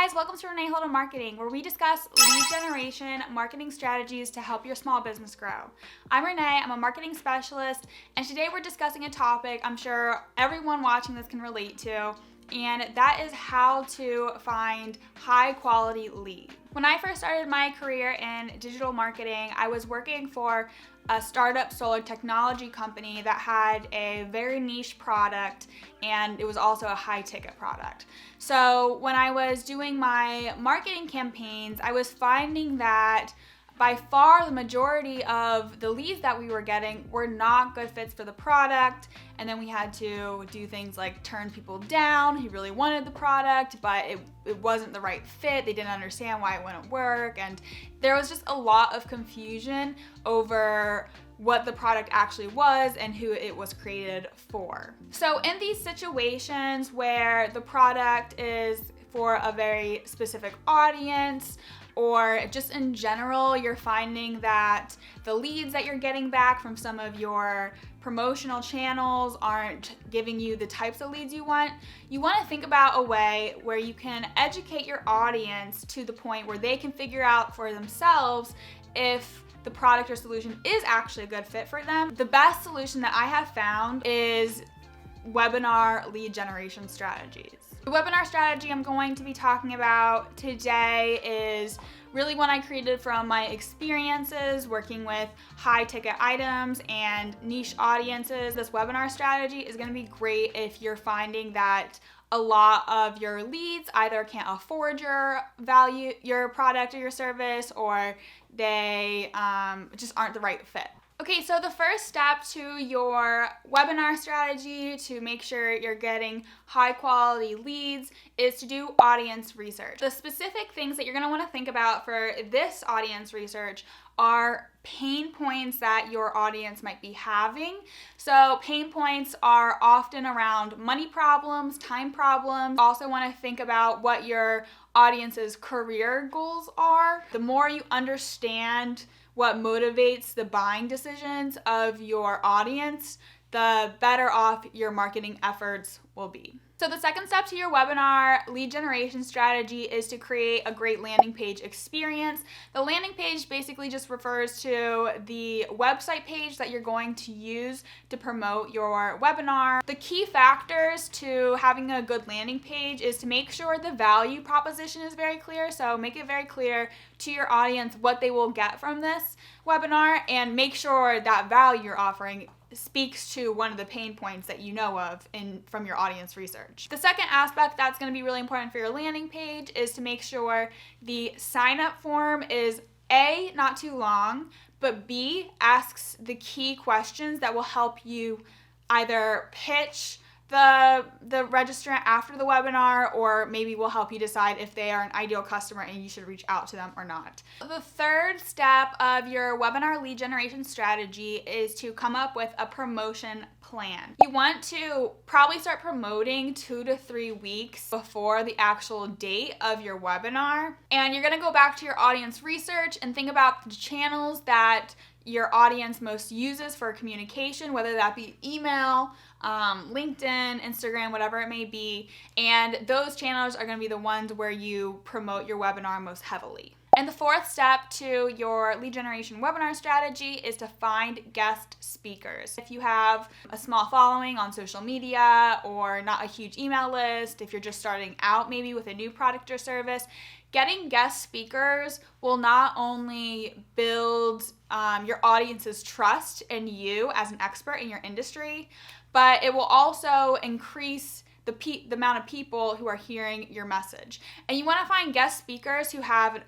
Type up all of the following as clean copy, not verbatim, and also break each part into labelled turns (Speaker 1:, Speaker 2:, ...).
Speaker 1: guys, welcome to Renee Holden Marketing, where we discuss lead generation marketing strategies to help your small business grow. I'm Renee, I'm a marketing specialist, and today we're discussing a topic I'm sure everyone watching this can relate to, and that is how to find high quality leads. When I first started my career in digital marketing, I was working for a startup solar technology company that had a very niche product, and it was also a high ticket product. So when I was doing my marketing campaigns, I was finding that by far the majority of the leads that we were getting were not good fits for the product, and then we had to do things like turn people down who really wanted the product, but it wasn't the right fit. They didn't understand why it wouldn't work, and there was just a lot of confusion over what the product actually was and who it was created for. So in these situations where the product is for a very specific audience, or just in general, you're finding that the leads that you're getting back from some of your promotional channels aren't giving you the types of leads you want to think about a way where you can educate your audience to the point where they can figure out for themselves if the product or solution is actually a good fit for them. The best solution that I have found is webinar lead generation strategies. The webinar strategy I'm going to be talking about today is really one I created from my experiences working with high ticket items and niche audiences. This webinar strategy is going to be great if you're finding that a lot of your leads either can't afford your product or your service, or they just aren't the right fit. Okay, so the first step to your webinar strategy to make sure you're getting high quality leads is to do audience research. The specific things that you're gonna wanna think about for this audience research are pain points that your audience might be having. So pain points are often around money problems, time problems. Also wanna think about what your audience's career goals are. The more you understand what motivates the buying decisions of your audience, the better off your marketing efforts will be. So the second step to your webinar lead generation strategy is to create a great landing page experience. The landing page basically just refers to the website page that you're going to use to promote your webinar. The key factors to having a good landing page is to make sure the value proposition is very clear. So make it very clear to your audience what they will get from this webinar, and make sure that value you're offering speaks to one of the pain points that you know of from your audience research. The second aspect that's going to be really important for your landing page is to make sure the sign-up form is A, not too long, but B, asks the key questions that will help you either pitch the registrant after the webinar, or maybe will help you decide if they are an ideal customer and you should reach out to them or not. The third step of your webinar lead generation strategy is to come up with a promotion plan. You want to probably start promoting 2 to 3 weeks before the actual date of your webinar, and you're gonna go back to your audience research and think about the channels that your audience most uses for communication, whether that be email, LinkedIn, Instagram, whatever it may be. And those channels are going to be the ones where you promote your webinar most heavily. And the fourth step to your lead generation webinar strategy is to find guest speakers. If you have a small following on social media or not a huge email list, if you're just starting out maybe with a new product or service, getting guest speakers will not only build your audience's trust in you as an expert in your industry, but it will also increase the amount of people who are hearing your message. And you want to find guest speakers who have an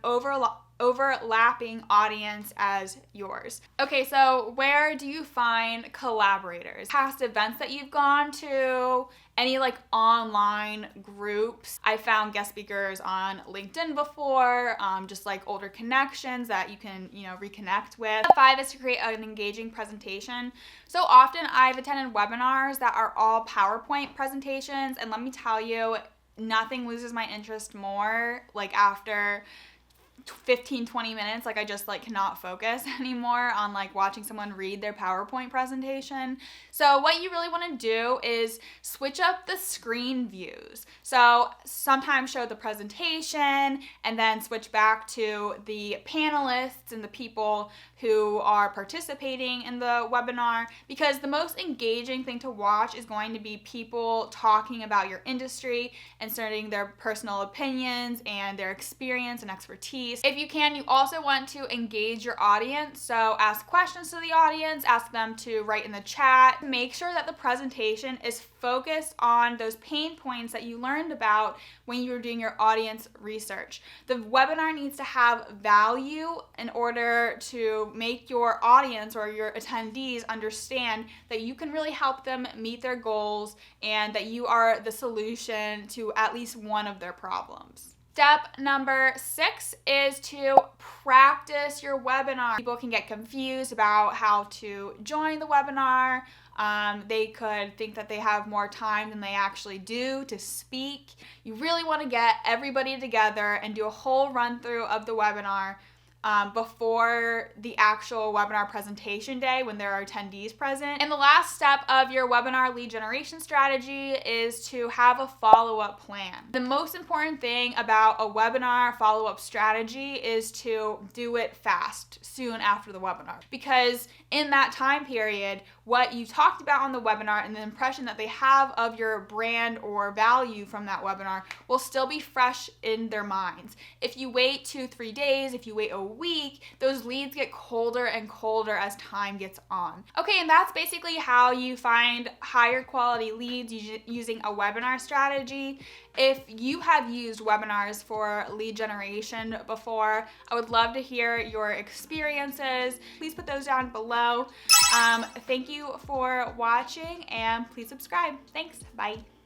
Speaker 1: overlapping audience as yours. Okay, so where do you find collaborators? Past events that you've gone to, any like online groups. I found guest speakers on LinkedIn before, just like older connections that you can, reconnect with. 5 is to create an engaging presentation. So often I've attended webinars that are all PowerPoint presentations, and let me tell you, nothing loses my interest more like after 15-20 minutes. Like I just cannot focus anymore on watching someone read their PowerPoint presentation. So what you really want to do is switch up the screen views. So sometimes show the presentation and then switch back to the panelists and the people who are participating in the webinar, because the most engaging thing to watch is going to be people talking about your industry, inserting their personal opinions and their experience and expertise. If you can, you also want to engage your audience. So ask questions to the audience, ask them to write in the chat. Make sure that the presentation is focused on those pain points that you learned about when you were doing your audience research. The webinar needs to have value in order to make your audience or your attendees understand that you can really help them meet their goals and that you are the solution to at least one of their problems. Step number 6 is to practice your webinar. People can get confused about how to join the webinar. They could think that they have more time than they actually do to speak. You really want to get everybody together and do a whole run through of the webinar before the actual webinar presentation day when there are attendees present. And the last step of your webinar lead generation strategy is to have a follow-up plan. The most important thing about a webinar follow-up strategy is to do it fast, soon after the webinar, because in that time period, what you talked about on the webinar and the impression that they have of your brand or value from that webinar will still be fresh in their minds. If you wait 2-3 days, if you wait a week, those leads get colder and colder as time gets on. Okay, and that's basically how you find higher quality leads using a webinar strategy. If you have used webinars for lead generation before, I would love to hear your experiences. Please put those down below. Thank you for watching, and please subscribe. Thanks. Bye.